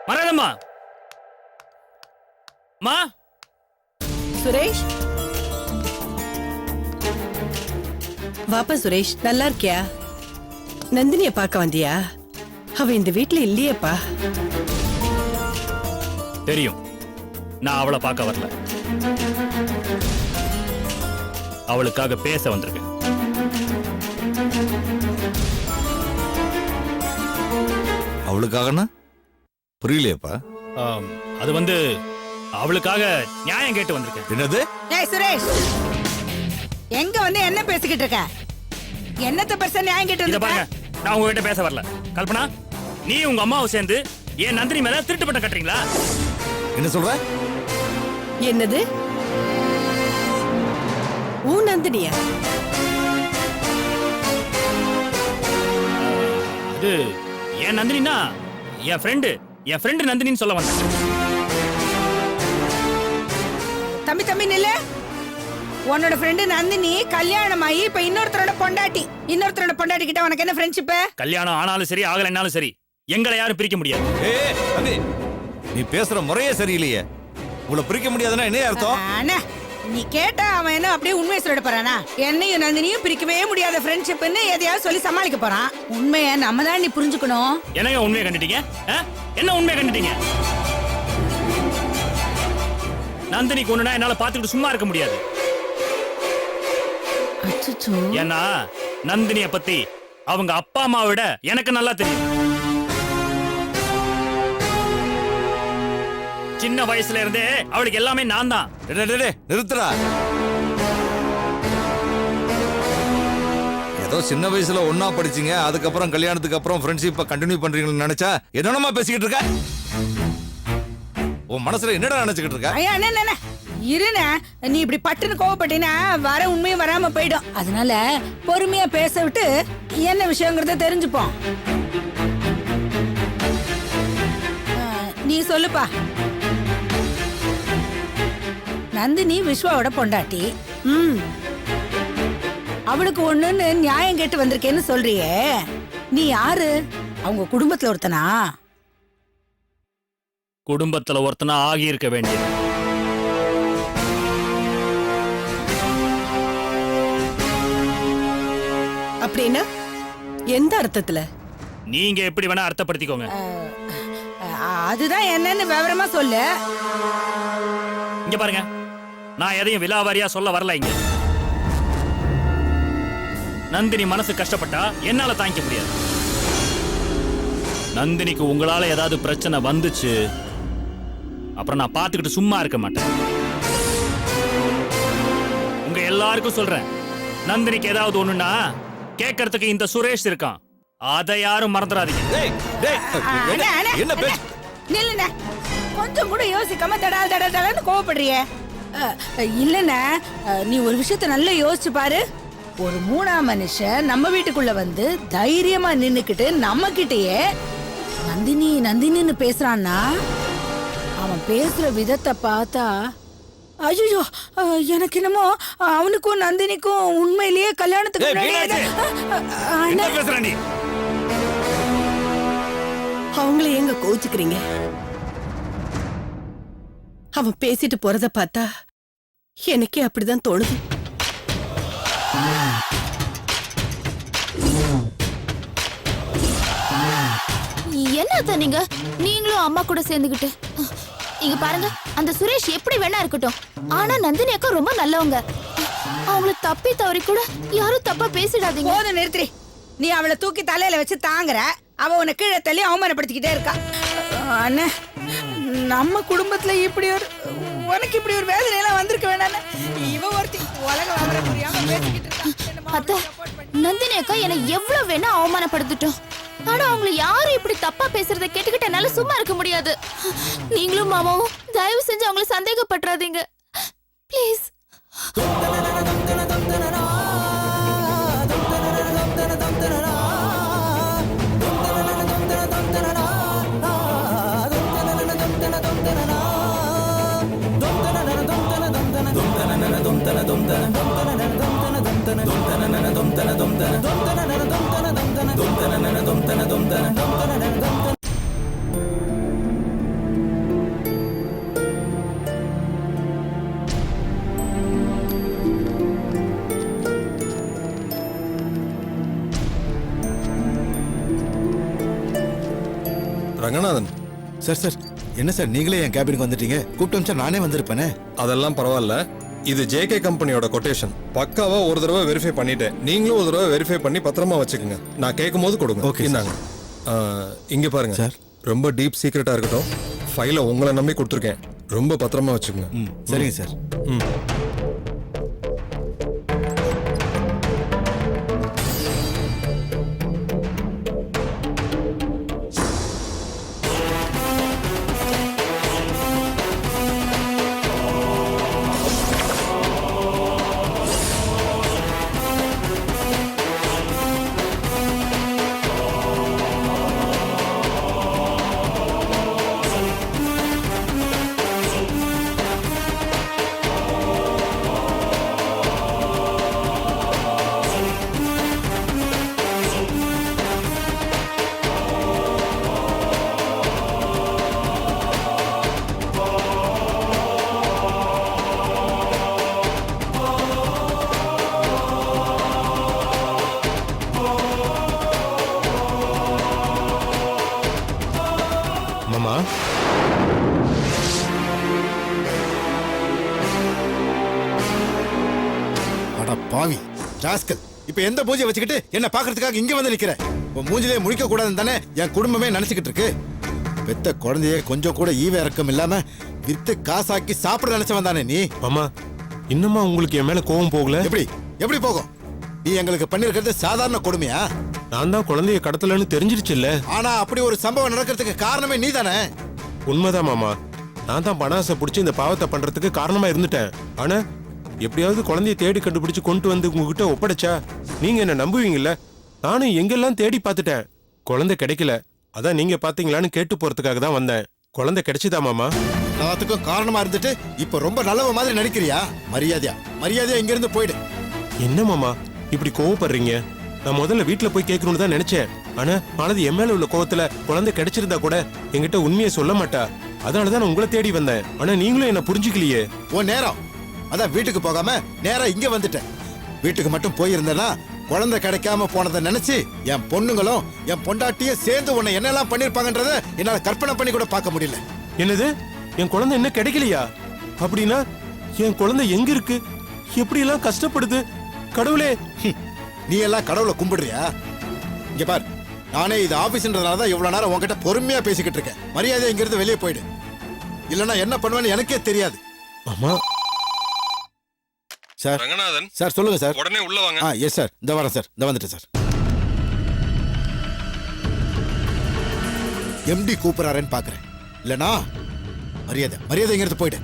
மரகதம்மா. மா சுரேஷ், வாப்பா சுரேஷ், நல்லா இருக்கியா? நந்தினிய பார்க்க வந்தியா? அவ இந்த வீட்ல இல்லையேப்பா. தெரியும், நான் அவளை பார்க்க வரல, அவளுக்காக பேச வந்திருக்கேன். அவளுக்காகனா புரியலையப்பா. அது வந்து அவளுக்காக நியாயம் கேட்டு வந்திருக்கேன். என்னது? ஏய் சுரேஷ், எங்க வந்து என்ன பேசிக்கிட்டு இருக்க? என்னத்த பெருசா நியாயம் கேட்டு இத பாருங்க, வந்திருக்க? நான் உங்ககிட்ட பேச வரல. கல்பனா, நீ உங்க அம்மாவை சேர்ந்து ஏன் நந்தினி மேல திருட்டு பட்டம் கட்டுறீங்களா? என்ன சொல்ற? என்னது? ஊ நந்தினியா? அது என் நந்தினினா என் ஃப்ரெண்டு நந்தினின்னு சொல்ல வந்தேன். தம்பி தம்பி நில்லு. உன்னோட ஃப்ரெண்டு நந்தினி கல்யாணம் ஆகி இப்ப இன்னொருத்தரோட பொண்டாட்டி கிட்ட உனக்கு என்ன ஃப்ரெண்ட்ஷிப்? கல்யாணம் ஆனாலும் சரி ஆகலைன்னாலும் சரி எங்களை யாரும் பிரிக்க முடியாது. ஏய் தம்பி, நீ பேசுற முறையே சரியில்லையே. உங்களை பிரிக்க முடியாதுன்னா என்ன அர்த்தம்? அண்ணா, நீ கேட்டா அவன் என்ன அப்படியே உண்மையை சொல்லிட போறானா? என்னையும் நந்தினியும் பிரிக்கவே முடியாத ஃப்ரெண்ட்ஷிப்னு எதையாவது சொல்லி சமாளிக்க போறான். உண்மையை நம்ம தான் நீ புரிஞ்சுக்கணும். என்னங்க உண்மையை கண்டுட்டீங்க? என்ன உண்மையை கண்டுட்டீங்க? நந்தினிக்கு ஒண்ணுனா என்னால பாத்துக்கிட்டு சும்மா இருக்க முடியாது. ஏன்னா நந்தினிய பத்தி அவங்க அப்பா அம்மாவை விட எனக்கு நல்லா தெரியும். சின்ன வயசுல இருந்தே அவளுக்கு எல்லாமே நான் தான். நிறுத்துறா. ஏதோ சின்ன வயசுல ஒன்னா படிச்சீங்க, அதுக்கப்புறம் கல்யாணத்துக்கு அப்புறம் ஃப்ரெண்ட்ஷிப்பை கண்டினியூ பண்றீங்கன்னு நினைச்சா என்னமா பேசிக்கிட்டு இருக்க? உன் மனசுல என்னடா நினைச்சுக்கிட்டு இருக்க? ஐயா என்ன இருன, நீ இப்படி பட்டுன்னு கோவப்பட்டீனா வர உண்மையும் வராம போயிடும். அதனால பொறுமையா பேச விட்டு என்ன விஷயங்கிறத தெரிஞ்சுப்போம். நீ சொல்லுப்பா. நந்தினி விஸ்வாவோட பொண்டாட்டி. அவளுக்கு ஒண்ணுன்னு நியாயம் கேட்டு வந்திருக்கேன்னு சொல்றியே, நீ யாரு? அவங்க குடும்பத்துல ஒருத்தனா? குடும்பத்துல ஒருத்தனா ஆகி இருக்க வேண்டியது. அப்படின்னா எந்த அர்த்தத்துல? நீங்க எப்படி வேணா அர்த்தப்படுத்திக்கோங்க. அதுதான் என்னன்னு விவரமா சொல்லு. இங்க பாருங்க, நான் எதையும் விலாவாரியா சொல்ல வரல. இங்க நந்தினி மனசு கஷ்டப்பட்டா என்னால தாங்கிக்க முடியாது. நந்தினிக்கு உங்களால ஏதாவது பிரச்சனை வந்துச்சு, அப்புறம் நான் பாத்துக்கிட்டு சும்மா இருக்க மாட்டேன். உங்க எல்லாருக்கும் சொல்றேன், நந்தினிக்கு ஏதாவது ஒண்ணுன்னா கேட்கறதுக்கு இந்த சுரேஷ் இருக்கான். அதை யாரும் மறந்துடாதீங்க. என்ன பேச்சு? நில்லுண்ண, கொஞ்சம் கூட யோசிக்காம தடான்னு கோவப்படுறிய. இல்லண்ணா, நீ ஒரு விஷயத்த நல்லா யோசிச்சு பாரு. ஒரு மூணாம் மனுஷன் நம்ம வீட்டுக்குள்ள வந்து தைரியமா நின்னுக்கிட்டு நம்ம கிட்டயே நந்தினி நந்தினின்னு பேசுறான்னா, அவன் பேசுற விதத்தை பார்த்தா ஐயோ, எனக்கு என்னமோ அவனுக்கும் நந்தினிக்கும் உண்மையிலேயே கல்யாணத்துக்கு அவங்கள எங்க கோச்சுக்கிறீங்க? அவன் பேசிட்டு போறத பார்த்தா எனக்கே அப்படிதான் தோணுது. என்ன நீங்களும் அம்மா கூட சேர்ந்துகிட்டு இங்க பாருங்க. அந்த சுரேஷ் எப்படி வேணா இருக்கட்டும், ஆனா நந்தினி அக்கா ரொம்ப நல்லவங்க. அவங்கள தப்பி தவறி கூட யாரும் தப்பா பேசிடாதீங்க. போதும், நிறுத்தி. நீ அவளை தூக்கி தலையில வச்சு தாங்குற, அவ உன்னை கீழே தள்ளி அவமானப்படுத்திக்கிட்டே இருக்கா. அண்ணா, நம்ம குடும்பத்துல உனக்கு இப்படி ஒரு வேதனை எல்லாம் வந்திருக்க வேணாம். இவ ஒருத்தி உலக விவரம் புரியாம பேசிக்கிட்டு இருக்கா. நந்தினி அக்கா என்னை எவ்வளவு வேணா அவமானப்படுத்திட்டோம், ஆனா அவங்களை யாரும் இப்படி தப்பா பேசுறத கேட்டுக்கிட்டு என்னால சும்மா இருக்க முடியாது. நீங்களும் மாமாவும் தயவு செஞ்சு அவங்கள சந்தேகப்பட்டுறாதீங்க ப்ளீஸ். ரங்கநாதன். சார் என்ன சார் நீங்களே என் கேபினுக்கு வந்துட்டீங்க? கூப்பிட்டு அமிச்சா நானே வந்திருப்பேனே. அதெல்லாம் பரவாயில்ல. இது ஜேகே கம்பெனியோட கொட்டேஷன். பக்காவா ஒரு தடவை வெரிஃபை பண்ணிட்டேன். நீங்களும் ஒரு தடவை வெரிஃபை பண்ணி பத்திரமா வச்சுக்கோங்க. நான் கேட்கும் போது கொடுங்க. ஓகே, இந்தாங்க. இங்க பாருங்க சார். ரொம்ப டீப் சீக்ரெட்டா இருக்கட்டும். ஃபைலை உங்களை நம்பி கொடுத்துருக்கேன். ரொம்ப பத்திரமா வச்சுக்கோங்க. சரிங்க சார். மாமா, அட பாவி ராஸ்கல், இப்ப எந்த மூஞ்சியை வச்சுக்கிட்டு என்ன பாக்குறதுக்காக இங்க வந்து நிக்கிற? உன் மூஞ்சிலே முழிக்க கூடாதுன்னு தானே என் குடும்பமே நினைச்சுக்கிட்டு இருக்கு. பெத்த குழந்தைய கொஞ்சம் கூட ஈவ இறக்கம் இல்லாம வித்து காசாக்கி சாப்பிட நினைச்சவன் தானே நீ? மாமா, இன்னுமா உங்களுக்கு என் மேல கோவம் போகல? எப்படி போகும்? நீ எங்களுக்கு பண்ணிருக்கிறது சாதாரண கொடுமையா? நான் தான் குழந்தைய கடத்தலன்னு தெரிஞ்சிருச்சு இல்ல? ஆனா அப்படி ஒரு சம்பவம் நடக்கிறதுக்கு காரணமே நீ தானே. உண்மைதான் மாமா. நான் தான் பணாசை பிடிச்சி இந்த பாவத்தை பண்றதுக்கு காரணமா இருந்துட்டேன். ஆனா எப்படியாவது குழந்தைய தேடி கண்டுபிடிச்சு கொண்டு வந்து உங்ககிட்ட ஒப்படைச்சா நீங்க என்ன நம்புவீங்கல்ல? நானும் எங்கெல்லாம் தேடி பார்த்துட்டேன், குழந்தை கிடைக்கல. அதான் நீங்க பாத்தீங்களான்னு கேட்டு போறதுக்காக தான் வந்தேன். குழந்தை கிடைச்சுதா மாமா? எல்லாத்துக்கும் காரணமா இருந்துட்டு இப்ப ரொம்ப நல்லவ மாதிரி நடிக்கிறியா? மரியாதையா இங்க இருந்து போயிடு. என்ன மாமா இப்படி கோவப்படுறீங்க? நான் முதல்ல வீட்டுல போய் கேட்கணும்னு தான் நினைச்சேன். ஆனா மாலதி என் மேல உள்ள கோவத்துல குழந்தை கிடைச்சிருந்தா கூட என்கிட்ட உண்மையை சொல்ல மாட்டா. அதனாலதான் நான் உங்களை தேடி வந்தேன். ஆனா நீங்களும் என்ன புரிஞ்சுக்கலையே. உன் நேரம் அதான் வீட்டுக்கு போகாம நேரா இங்க வந்துட்டேன். வீட்டுக்கு மட்டும் போயிருந்தேன்னா குழந்தை கிடைக்காம போனதை நினைச்சு என் பொண்ணுங்களும் என் பொண்டாட்டியும் சேர்ந்து உன்னை என்னெல்லாம் பண்ணிருப்பாங்கன்றத என்னால கற்பனை பண்ணி கூட பார்க்க முடியல. என்னது? என் குழந்தை என்ன கிடைக்கலையா? அப்படின்னா என் குழந்தை எங்க இருக்கு? எப்படி எல்லாம் கஷ்டப்படுது? கடவுளே, நீ எல்லாம் கடவுளை கும்பிடுறியா? இங்க பார், நானே இது ஆபீஸ்ன்றதுனாலதான் இவ்வளவு நேரம் உன்கிட்ட பொறுமையா பேசிக்கிட்டு இருக்கேன். மரியாதை இங்க இருந்து வெளியே போயிடு, இல்லன்னா என்ன பண்ணுவேன்னு எனக்கே தெரியாது. அம்மா. சார் ரங்கநாதன் சார் சொல்லுங்க சார். உடனே உள்ள வாங்க. எஸ் சார், இந்த வரேன் சார், இந்த வந்துட்டேன் சார். எம்டி கூப்பிடுறாருன்னு பாக்குறேன். இல்லனா மரியாதை இங்க இருந்து போயிடு.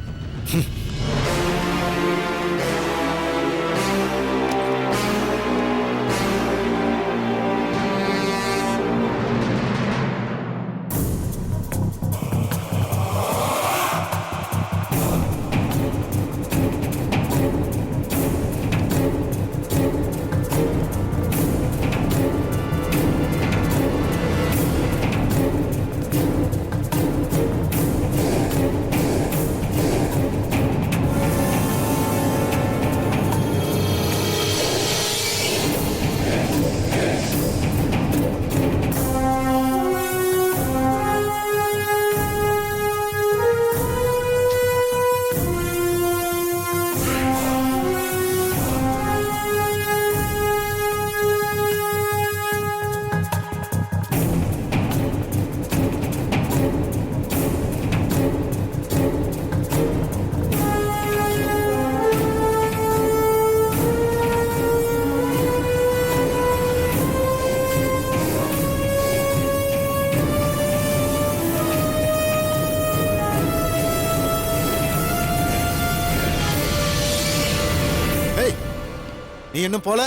நீ இன்னும் போல?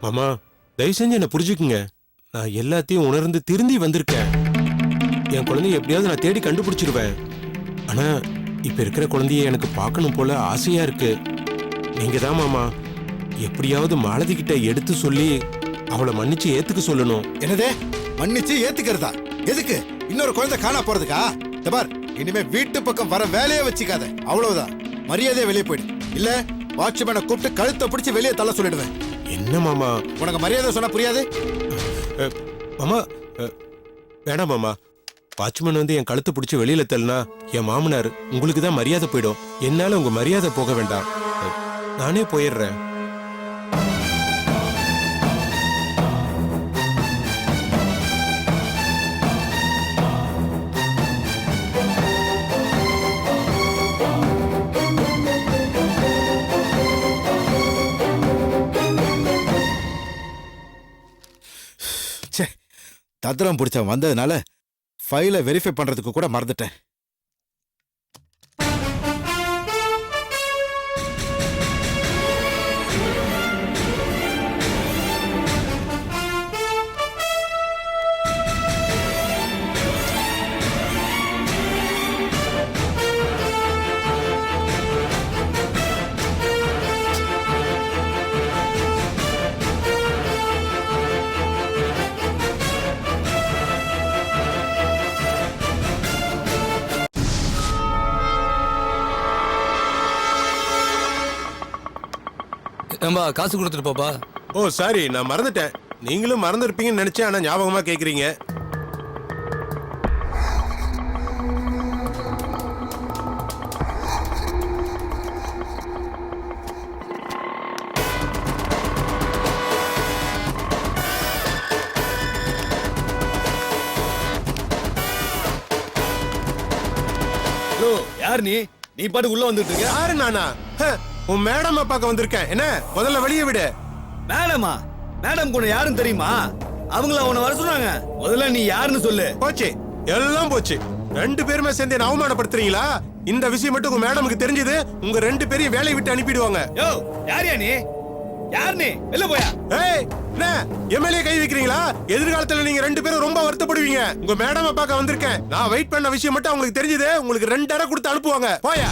மாமா, தயவு செஞ்சு என்ன புரிஞ்சுக்குங்க. நான் எல்லாத்தையும் உணர்ந்து திருந்தி வந்திருக்கேன். என் குழந்தைய எப்படியாவது நான் தேடி கண்டுபிடிச்சிருவேன். ஆனா இப்ப இருக்கிற குழந்தைய எனக்கு பார்க்கணும் போல ஆசையா இருக்கு. நீங்க தான் மாமா எப்படியாவது மாலதி கிட்ட எடுத்து சொல்லி அவளை மன்னிச்சு ஏத்துக்க சொல்லணும். என்னதே மன்னிச்சு ஏத்துக்கிறதா? எதுக்கு? இன்னொரு குழந்தை காணா போறதுக்கா? பார், இனிமே வீட்டு பக்கம் வர வேலையே வச்சுக்காத. அவ்வளவுதான். மரியாதையா வெளியே போயிடு, இல்ல வாட்ச்மேனை கூப்பிட்டு கழுத்தை பிடிச்சு வெளியே தள்ள சொல்லிடுவேன். என்ன மாமா? உனக்கு மரியாதை சொன்னா புரியாது? மாமா வேணாம் மாமா, வாட்ச்மேன் வந்து என் கழுத்தை பிடிச்சி வெளியில தள்ளினா என் மாமனார் உங்களுக்கு தான் மரியாதை போயிடும். என்னால உங்க மரியாதை போக வேண்டாம். நானே போயிடுறேன். ச்சே, தத்திரம் பிடிச்ச வந்ததுனால ஃபைலை வெரிஃபை பண்றதுக்கு கூட மறந்துட்டேன். ஏம்பா காசு கொடுத்துட்டு போப்பா. ஓ சாரி, நான் மறந்துட்டேன். நீங்களும் மறந்துருப்பீங்கன்னு நினைச்சேன். ஆனா ஞாபகமா கேக்குறீங்க. ஹலோ, யார் நீ? நீ பாட்டு உள்ள வந்துட்டு இருக்க. யாரு நானா? உன் மேடம் பார்க்க வந்திருக்கேன். என்ன முதல்ல வெளியே விடு. மேடமா? மேடம் கூட யாருன்னு தெரியுமா? அவங்கள உன்னை வர சொன்னாங்க. முதல்ல நீ யாருன்னு சொல்லு. போச்சு, எல்லாம் போச்சு. ரெண்டு பேருமே சேர்ந்து என்ன அவமானப்படுத்துறீங்களா? இந்த விஷயம் மட்டும் உங்க மேடமுக்கு தெரிஞ்சது, உங்க ரெண்டு பேரையும் வேலையை விட்டு அனுப்பிடுவாங்க. யோ, யாரியா நீ? யார் நீ? வெளில போயா. ஏய், என்ன எம்எல்ஏ கை வைக்கிறீங்களா? எதிர்காலத்துல நீங்க ரெண்டு பேரும் ரொம்ப வருத்தப்படுவீங்க. உங்க மேடம் பார்க்க வந்திருக்கேன். நான் வெயிட் பண்ண விஷயம் மட்டும் உங்களுக்கு தெரிஞ்சது, உங்களுக்கு 2 அறை கொடுத்து அனுப்புவாங்க. போயா.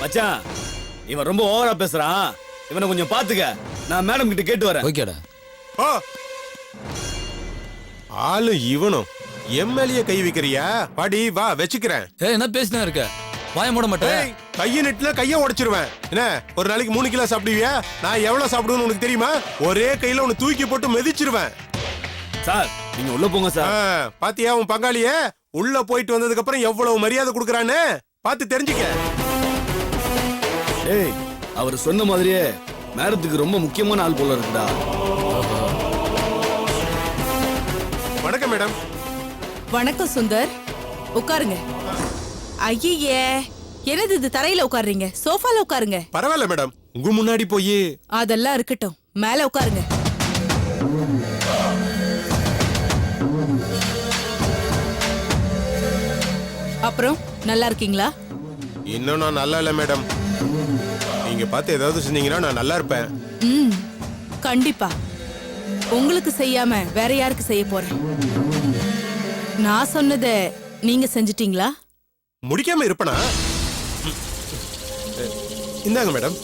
மச்சான், இவன் ரொம்ப ஓவரா பேசுறான். இவனை கொஞ்சம் பாத்துக்க. நான் மேடம் கிட்ட கேட்டு வரேன். ஓகேடா. ஓ, ஆளு இவனும் எம்எல்ஏ கை வைக்கிறியா? பாடி வா, வச்சுக்கிறேன். ஏய், என்ன பேசினா இருக்க? வாய மூட மாட்டேன். கைய நெட்ல கைய உடைச்சிருவேன். என்ன ஒரு நாளைக்கு 3 கிலோ சாப்பிடுவியா? நான் எவ்வளவு சாப்பிடுவேன்னு உனக்கு தெரியுமா? ஒரே கையில உன்னை தூக்கி போட்டு மிதிச்சிருவேன். சார், நீங்க உள்ள போங்க சார். பாத்தியா உன் பங்காளிய? உள்ள போயிட்டு வந்ததுக்கு அப்புறம் எவ்வளவு மரியாதை கொடுக்கறான்னு பாத்து தெரிஞ்சுக்க. ஏய், அவர் சொன்ன மாதிரியே மேடத்துக்கு ரொம்ப முக்கியமான ஆள் போல இருக்குடா. வணக்கம் மேடம். வணக்கம் சுந்தர், உட்காருங்க. ஐயே, என்னது இது? தரையில உட்காருறீங்க, சோஃபால உட்காருங்க. பரவாயில்ல மேடம், உங்க முன்னாடி போய். அதெல்லாம் இருக்கட்டும், மேல உட்காருங்க. அப்புறம் நல்லா இருக்கீங்களா? இன்னும் நான் நல்லா இல்ல மேடம். நீங்க பார்த்து ஏதாவது செஞ்சீங்கன்னா நான் நல்லா இருப்பேன். கண்டிப்பா. உங்களுக்கு செய்யாம வேற யாருக்கு செய்ய போறேன்? நான் சொன்னதை நீங்க செஞ்சிட்டீங்களா? முடிக்காம இருப்பனா? இந்தாங்க மேடம்.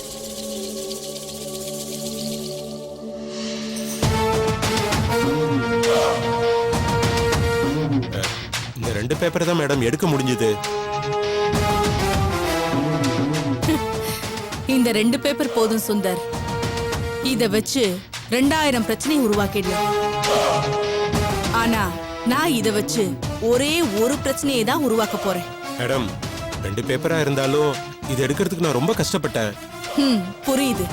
இந்த 2 பேப்பர் தான் மேடம் எடுக்க முடிஞ்சது. இந்த 2 பேப்பர் போதும் சுந்தர். இத வச்சு 2000 பிரச்சனை உருவாக்கிடலாம். ஆனா நான் இத வச்சு ஒரே ஒரு பிரச்சனையை தான் உருவாக்க போறேன். மேடம், 2 பேப்பரா இருந்தாலும் இது எடுக்கிறதுக்கு நான் ரொம்ப கஷ்டப்பட்டேன். புரியுது.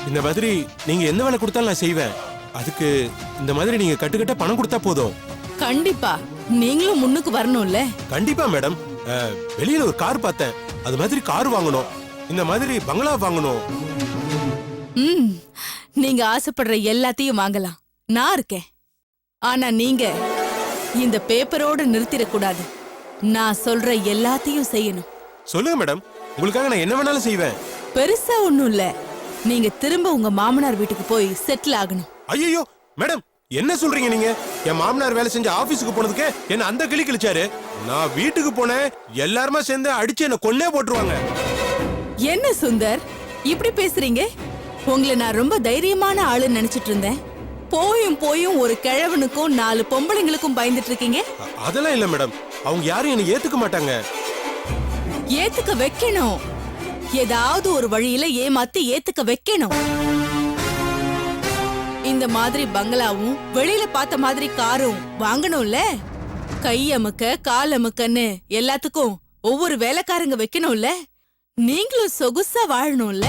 இந்த மாதிரி நீங்க என்ன வேலை கொடுத்தாலும் நான் செய்வேன். அதுக்கு இந்த மாதிரி நீங்க கட்டுக்கட்ட பணம் கொடுத்தா போதும். கண்டிப்பா நீங்களும் முன்னுக்கு வரணும்ல. கண்டிப்பா மேடம். வெளியில ஒரு கார் பார்த்தேன். அது மாதிரி கார் வாங்கணும். இந்த மாதிரி பங்களா வாங்கணும். நீங்க ஆசைப்படுற எல்லாத்தையும் வாங்கலாம், நான் இருக்கேன். ஆனா நீங்க இந்த பேப்பரோட நிறுத்திடக்கூடாது. நான் சொல்ற எல்லாத்தையும் செய்யணும். சொல்லுங்க மேடம், உங்களுக்காக நான் என்ன வேணாலும் செய்வேன். பெருசா ஒண்ணும் இல்ல. நீங்க திரும்ப உங்க மாமனார் வீட்டுக்கு போய் செட்டில் ஆகணும். ஐயோ மேடம், என்ன சொல்றீங்க நீங்க? என் மாமனார் வேலை செஞ்ச ஆபீஸுக்கு போனதுக்கு என்ன அந்த கிளி கிழிச்சாரு. நான் வீட்டுக்கு போனேன், எல்லாருமே சேர்ந்து அடிச்சு என்ன கொன்னே போட்டுருவாங்க. என்ன சுந்தர் இப்படி பேசுறீங்க? உங்களை நான் ரொம்ப தைரியமான ஆளுன்னு நினைச்சிட்டு இருந்தேன். போயும் போயும் ஒரு கிழவனுக்கும் 4 பொம்பளைங்களுக்கும் பயந்துட்டு இருக்கீங்க. அதெல்லாம் இல்ல மேடம், அவங்க யாரும் என்ன ஏத்துக்க மாட்டாங்க. ஏத்துக்க வைக்கணும். ஏதாவது ஒரு வழியில ஏமாத்தி ஏத்துக்க வைக்கணும். இந்த மாதிரி பங்களாவும் வெளியில பார்த்த மாதிரி காரும் வாங்கணும்ல. கை அமுக்க கால் அமுக்கன்னு எல்லாத்துக்கும் ஒவ்வொரு வேலைக்காரங்க வைக்கணும்ல. நீங்களும் சொகுசா வாழணும்ல.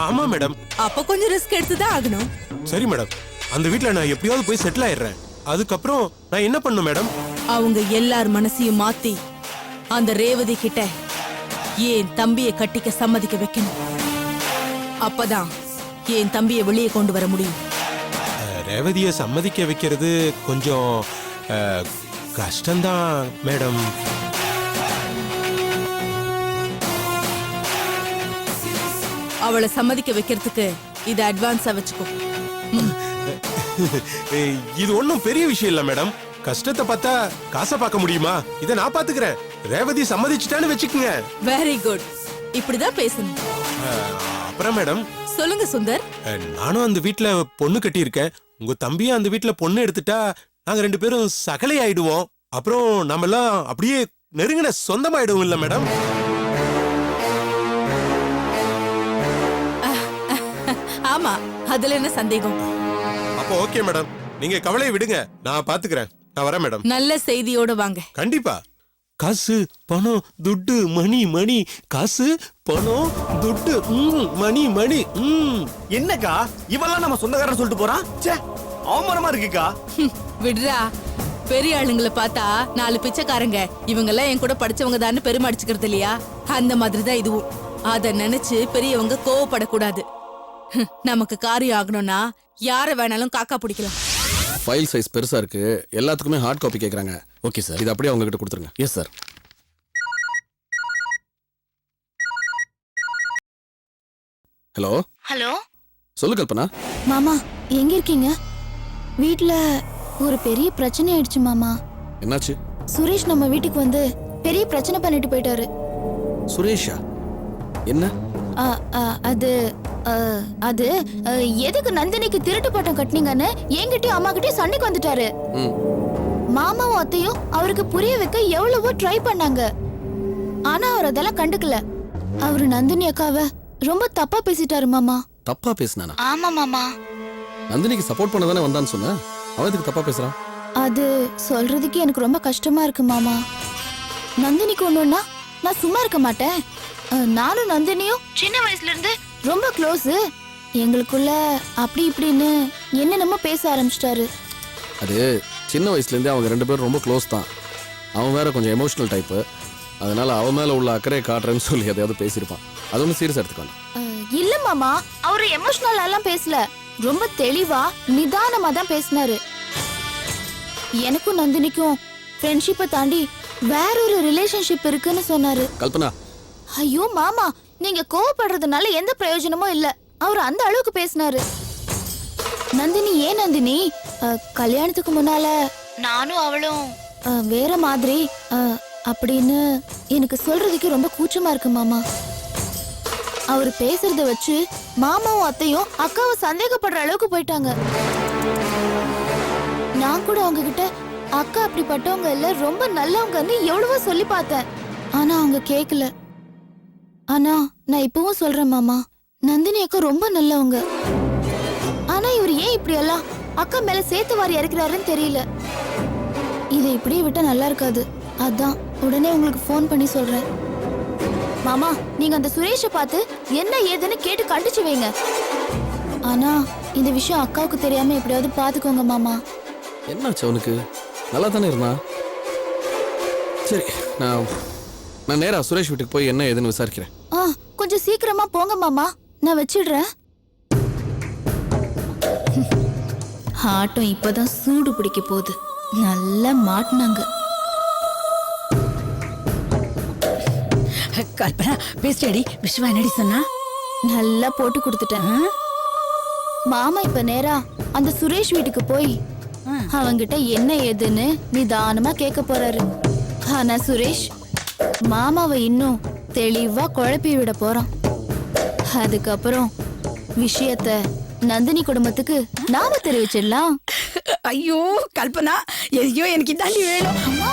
ஆமா மேடம். அப்ப கொஞ்சம் ரிஸ்க் எடுத்துதான் ஆகணும். சரி மேடம், அந்த வீட்ல நான் எப்படியாவது போய் செட்டில் ஆயிடுறேன். அதுக்கப்புறம் நான் என்ன பண்ணும் மேடம்? அவங்க எல்லார் மனசையும் மாத்தி அந்த ரேவதி கிட்ட என் தம்பியை கட்டிக்க சம்மதிக்க வைக்கணும். அப்பதான் என் தம்பியை வெளியே கொண்டு வர முடியும். ரேவதியை சம்மதிக்க வைக்கிறது கொஞ்சம் கஷ்டம்தான் மேடம். அவளை சம்மதிக்க வைக்கிறதுக்கு இதை அட்வான்ஸா வச்சுக்கோ. இது ஒண்ணும் பெரிய விஷயம் இல்ல மேடம். கஷ்டத்தை பார்த்தா காசை பார்க்க முடியுமா? இதை நான் பாத்துக்கிறேன். ரேவதி சம்மதிச்சுட்டான்னு வச்சுக்கோங்க. Very good. இப்படிதான் பேசணும். அப்புறம் மேடம் சொல்லுங்க சுந்தர். நானும் அந்த வீட்ல பொண்ணு கட்டி இருக்கேன். உங்க தம்பியும் அந்த வீட்ல பொண்ணு எடுத்துட்டா நாங்க 2 பேரும் சகலை ஆயிடுவோம். அப்புறம் நம்ம எல்லாம் அப்படியே நெருங்கின சொந்தமாயிடுவோம் இல்ல மேடம்? ஆமா, அதுல என்ன சந்தேகம்? அப்போ ஓகே மேடம், நீங்க கவலையை விடுங்க, நான் பாத்துக்கிறேன். நான் வரேன் மேடம். நல்ல செய்தியோட வாங்க. கண்டிப்பா. காசு பணம் துட்டு மணி மணி, காசு பணம் துட்டு மணி மணி. என்னக்கா இவெல்லாம் நம்ம சொந்தக்காரன் சொல்லிட்டு போறான்? ச்சே, அவமானமா இருக்குக்கா. விடுறா. பெரிய ஆளுங்களை பார்த்தா 4 பிச்சைக்காரங்க இவங்க எல்லாம் என் கூட படிச்சவங்க தான் பெருமை அடிச்சுக்கிறது இல்லையா? அந்த மாதிரிதான் இதுவும். அத நினைச்சு பெரியவங்க கோவப்படக்கூடாது. நமக்கு காரியம் ஆகணும்னா யார வேணாலும் காக்கா பிடிக்கலாம். ஃபைல் சைஸ் பெருசா இருக்கு, எல்லாத்துக்குமே ஹார்ட் காப்பி கேக்குறாங்க. ஓகே சார், இது அப்படியே அவங்க கிட்ட கொடுத்துருங்க. Yes sir. ஹலோ ஹலோ, சொல்லு கல்பனா. மாமா எங்க இருக்கீங்க? வீட்ல ஒரு பெரிய பிரச்சனை ஆயிடுச்சு மாமா. என்னாச்சு? சுரேஷ் நம்ம வீட்டுக்கு வந்து பெரிய பிரச்சனை பண்ணிட்டு போயிட்டாரு. சுரேஷா? என்ன? அ, அ, அது அ, அது அ, எதுக்கு நந்தினிக்கு திருட்டு பட்டம் கட்டினீங்கன்னு என்கிட்டயும் அம்மா கிட்டயும் சண்டைக்கு வந்துட்டாரு. ம். மாமாவும் அத்தையும் அவருக்கு புரிய வைக்க எவ்வளவோ ட்ரை பண்ணாங்க. ஆனா அவர் அதெல்லாம் கண்டுக்கல. அவரு நந்தினி அக்காவை ரொம்ப தப்பா பேசிட்டாரு மாமா. தப்பா பேசினானா? ஆமா மாமா. நந்தினிக்கு சப்போர்ட் பண்ண தானே வந்தான்னு சொன்ன, அவன் எதுக்கு தப்பா பேசுறான்? அது சொல்றதுக்கு எனக்கு ரொம்ப கஷ்டமா இருக்கு மாமா. நந்தினிக்கு ஒண்ணுன்னா நான் சும்மா இருக்க மாட்டேன். நானும் நந்தினியும் சின்ன வயசுல இருந்து ரொம்ப க்ளோஸ். எங்களுக்குள்ள அப்படி இப்படின்னு என்னென்னமோ பேச ஆரம்பிச்சிட்டாரு. அது சின்ன வயசுல இருந்தே அவங்க 2 பேரும் ரொம்ப க்ளோஸ் தான். அவன் வேற கொஞ்சம் எமோஷனல் டைப்பு, அதனால அவன் மேல உள்ள அக்கறையை காட்டுறேன்னு சொல்லி எதையாவது பேசியிருப்பான். அது ஒன்றும் சீரியஸா எடுத்துக்கணும். இல்ல மாமா, அவரு எமோஷனல் எல்லாம் பேசல, ரொம்ப தெளிவா நிதானமா தான் பேசினாரு. எனக்கும் நந்தினிக்கும் ஃப்ரெண்ட்ஷிப்பை தாண்டி வேற ஒரு ரிலேஷன்ஷிப் இருக்குன்னு சொன்னாரு. கல்பனா. ஐயோ மாமா, நீங்க கோவப்படுறதுனால எந்த பிரயோஜனமும் இல்ல. அவர் அந்த அளவுக்கு பேசினாரு. நந்தினி ஏன் நந்தினி, கல்யாணத்துக்கு முன்னால நானும் அவளும் வேற மாதிரி அப்படின்னு எனக்கு சொல்றதுக்கு ரொம்ப கூச்சமா இருக்கு மாமா. அவர் பேசுறத வச்சு மாமாவும் அத்தையும் அக்காவை சந்தேகப்படுற அளவுக்கு போயிட்டாங்க. நான் கூட அவங்க கிட்ட அக்கா அப்படிப்பட்டவங்க இல்ல, ரொம்ப நல்லவங்கன்னு எவ்வளவோ சொல்லி பார்த்தேன். ஆனா அவங்க கேக்கல. ஆனா நான் இப்பவும் சொல்றேன் மாமா, நந்தினி அக்கா ரொம்ப நல்லவங்க. ஆனா இவர் ஏன் இப்படி எல்லாம் அக்கா மேல சேர்த்து வாரி இறக்குறாருன்னு தெரியல. இதை இப்படியே விட்டா நல்லா இருக்காது. அதான் உடனே உங்களுக்கு ஃபோன் பண்ணி சொல்றேன். மாமா, நீங்க அந்த சுரேஷை பார்த்து என்ன ஏதுன்னு கேட்டு கண்டிச்சு வைங்க. ஆனா இந்த விஷயம் அக்காவுக்கு தெரியாம எப்படியாவது பாத்துக்கோங்க மாமா. என்னாச்சு அவனுக்கு? நல்லா தானே இருந்தான். சரி, நான் நேரா சுரேஷ் வீட்டுக்கு போய் என்ன ஏதுன்னு விசாரிக்கிறேன். கொஞ்சம் சீக்கிரமா போங்க மாமா, நான் வச்சிடுறேன். ஆட்டம் இப்பதான் சூடு பிடிக்க போகுது. நல்லா மாட்டினாங்க. கல்பனா பேஸ்டடி, விஸ்வா என்னடி சொன்னா? நல்லா போட்டு கொடுத்துட்டேன். மாமா இப்ப நேரா அந்த சுரேஷ் வீட்டுக்கு போய் அவங்கிட்ட என்ன ஏதுன்னு நிதானமா கேட்க போறாரு. ஆனா சுரேஷ் மாமாவை இன்னும் தெளிவா குழப்பி விட போறான். அதுக்கப்புறம் விஷயத்த நந்தினி குடும்பத்துக்கு நாம தெரிவிச்சிடலாம். ஐயோ கல்பனா, ஐயோ எனக்கு இதாண்டி வேணும். அம்மா